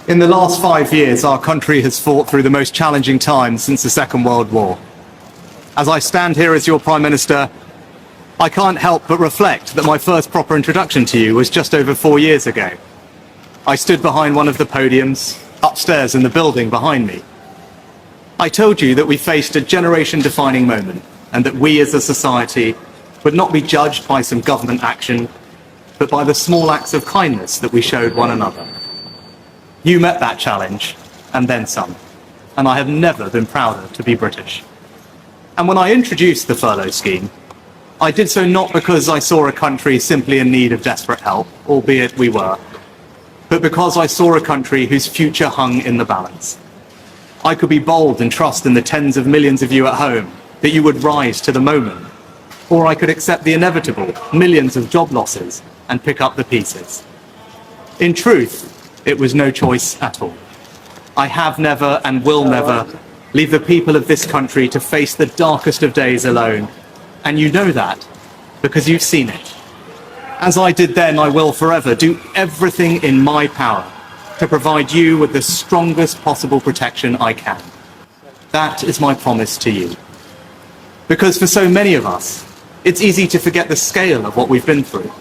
In the last 5 years, our country has fought through the most challenging times since the Second World War. As I stand here as your Prime Minister, I can't help but reflect that my first proper introduction to you was just over 4 years ago. I stood behind one of the podiums, upstairs in the building behind me. I told you that we faced a generation-defining moment, and that we as a society would not be judged by some government action, but by the small acts of kindness that we showed one another. You met that challenge, and then some, and I have never been prouder to be British. And when I introduced the furlough scheme, I did so not because I saw a country simply in need of desperate help, albeit we were, but because I saw a country whose future hung in the balance. I could be bold and trust in the tens of millions of you at home that you would rise to the moment, or I could accept the inevitable millions of job losses and pick up the pieces. In truth, it was no choice at all. I have never and will never leave the people of this country to face the darkest of days alone, and you know that because you've seen it. As I did then, I will forever do everything in my power to provide you with the strongest possible protection I can. That is my promise to you. Because for so many of us, it's easy to forget the scale of what we've been through.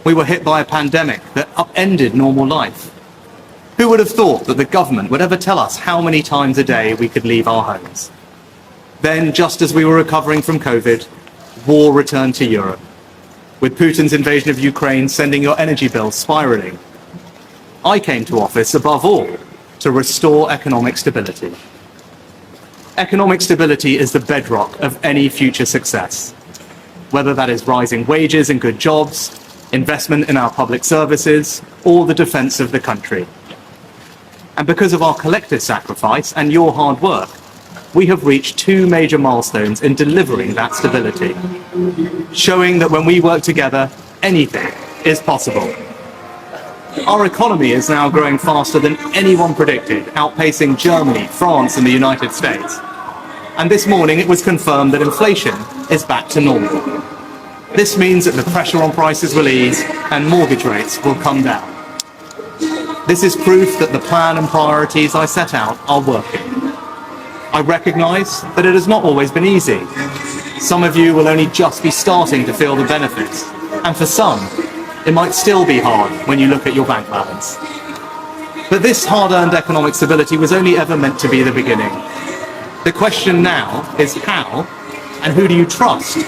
We were hit by a pandemic that upended normal life. Who would have thought that the government would ever tell us how many times a day we could leave our homes? Then, just as we were recovering from COVID, war returned to Europe, with Putin's invasion of Ukraine sending your energy bills spiraling. I came to office, above all, to restore economic stability. Economic stability is the bedrock of any future success, whether that is rising wages and good jobs, investment in our public services, or the defence of the country. And because of our collective sacrifice and your hard work, we have reached 2 major milestones in delivering that stability, showing that when we work together, anything is possible. Our economy is now growing faster than anyone predicted, outpacing Germany, France, and the United States. And this morning it was confirmed that inflation is back to normal. This means that the pressure on prices will ease and mortgage rates will come down. This is proof that the plan and priorities I set out are working. I recognise that it has not always been easy. Some of you will only just be starting to feel the benefits, and for some, it might still be hard when you look at your bank balance. But this hard-earned economic stability was only ever meant to be the beginning. The question now is how, and who do you trust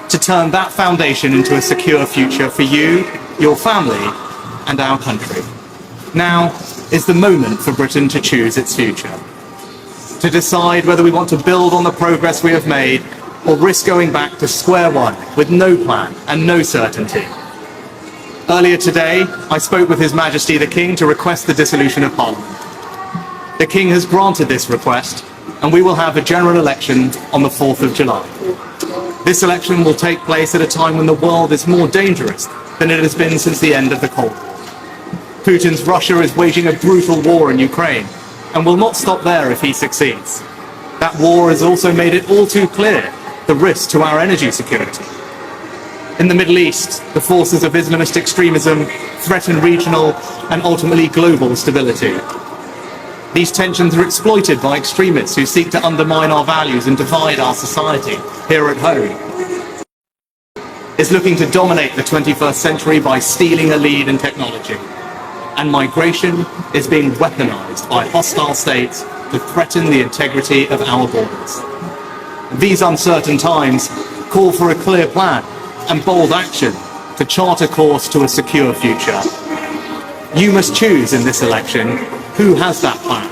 to turn that foundation into a secure future for you, your family, and our country. Now is the moment for Britain to choose its future, to decide whether we want to build on the progress we have made or risk going back to square one with no plan and no certainty. Earlier today, I spoke with His Majesty the King to request the dissolution of Parliament. The King has granted this request, and we will have a general election on the 4th of July. This election will take place at a time when the world is more dangerous than it has been since the end of the Cold War. Putin's Russia is waging a brutal war in Ukraine, and will not stop there if he succeeds. That war has also made it all too clear the risk to our energy security. In the Middle East, the forces of Islamist extremism threaten regional and ultimately global stability. These tensions are exploited by extremists who seek to undermine our values and divide our society here at home. Is looking to dominate the 21st century by stealing a lead in technology. And migration is being weaponized by hostile states to threaten the integrity of our borders. These uncertain times call for a clear plan and bold action to chart a course to a secure future. You must choose in this election who has that plan,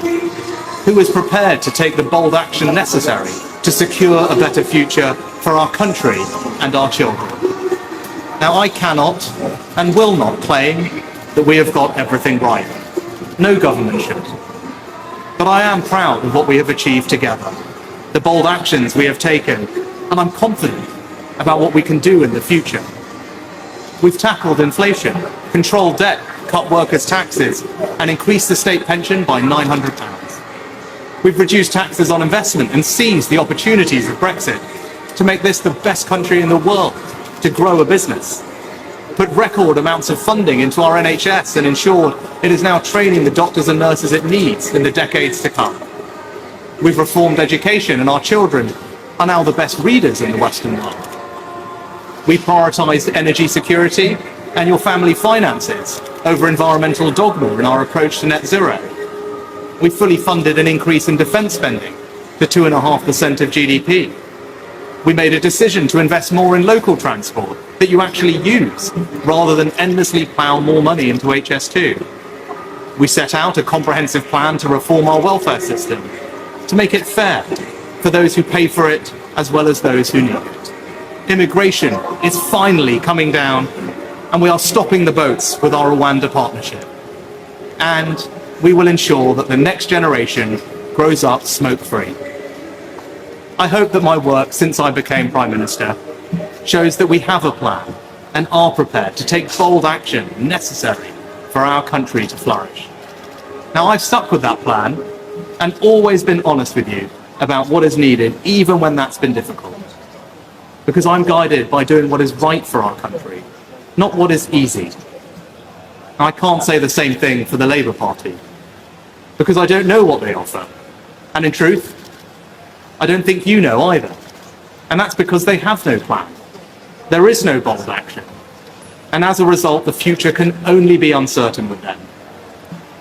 who is prepared to take the bold action necessary to secure a better future for our country and our children. Now, I cannot and will not claim that we have got everything right. No government should. But I am proud of what we have achieved together, the bold actions we have taken, and I'm confident about what we can do in the future. We've tackled inflation, controlled debt, cut workers' taxes, and increased the state pension by £900. We've reduced taxes on investment and seized the opportunities of Brexit. to make this the best country in the world to grow a business, put record amounts of funding into our NHS and ensured it is now training the doctors and nurses it needs in the decades to come. We've reformed education, and our children are now the best readers in the Western world. We prioritised energy security and your family finances over environmental dogma in our approach to net zero. We fully funded an increase in defence spending to 2.5% of GDP. We made a decision to invest more in local transport that you actually use, rather than endlessly plough more money into HS2. We set out a comprehensive plan to reform our welfare system, to make it fair for those who pay for it as well as those who need it. Immigration is finally coming down, and we are stopping the boats with our Rwanda partnership. And we will ensure that the next generation grows up smoke-free. I hope that my work since I became Prime Minister shows that we have a plan and are prepared to take bold action necessary for our country to flourish. Now, I've stuck with that plan and always been honest with you about what is needed, even when that's been difficult. Because I'm guided by doing what is right for our country, not what is easy. I can't say the same thing for the Labour Party, because I don't know what they offer. And in truth, I don't think you know either. And that's because they have no plan. There is no bold action. And as a result, the future can only be uncertain with them.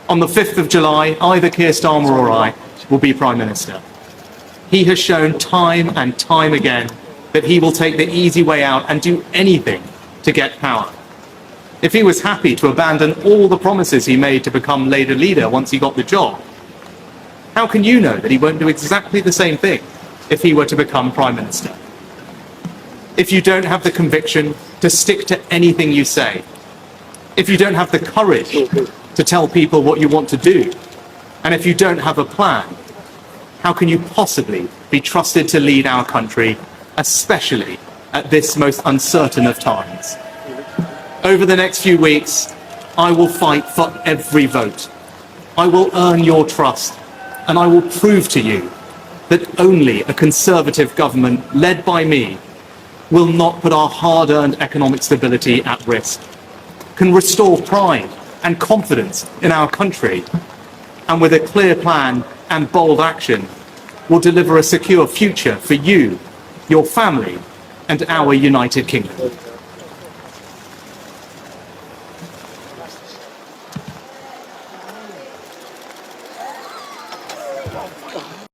On the 5th of July, either Keir Starmer or I will be Prime Minister. He has shown time and time again that he will take the easy way out and do anything to get power. If he was happy to abandon all the promises he made to become Labour leader once he got the job, how can you know that he won't do exactly the same thing if he were to become Prime Minister? If you don't have the conviction to stick to anything you say, if you don't have the courage to tell people what you want to do, and if you don't have a plan, how can you possibly be trusted to lead our country, especially at this most uncertain of times? Over the next few weeks, I will fight for every vote. I will earn your trust, and I will prove to you that only a Conservative government led by me will not put our hard-earned economic stability at risk, can restore pride and confidence in our country, and with a clear plan and bold action, will deliver a secure future for you, your family, and our United Kingdom.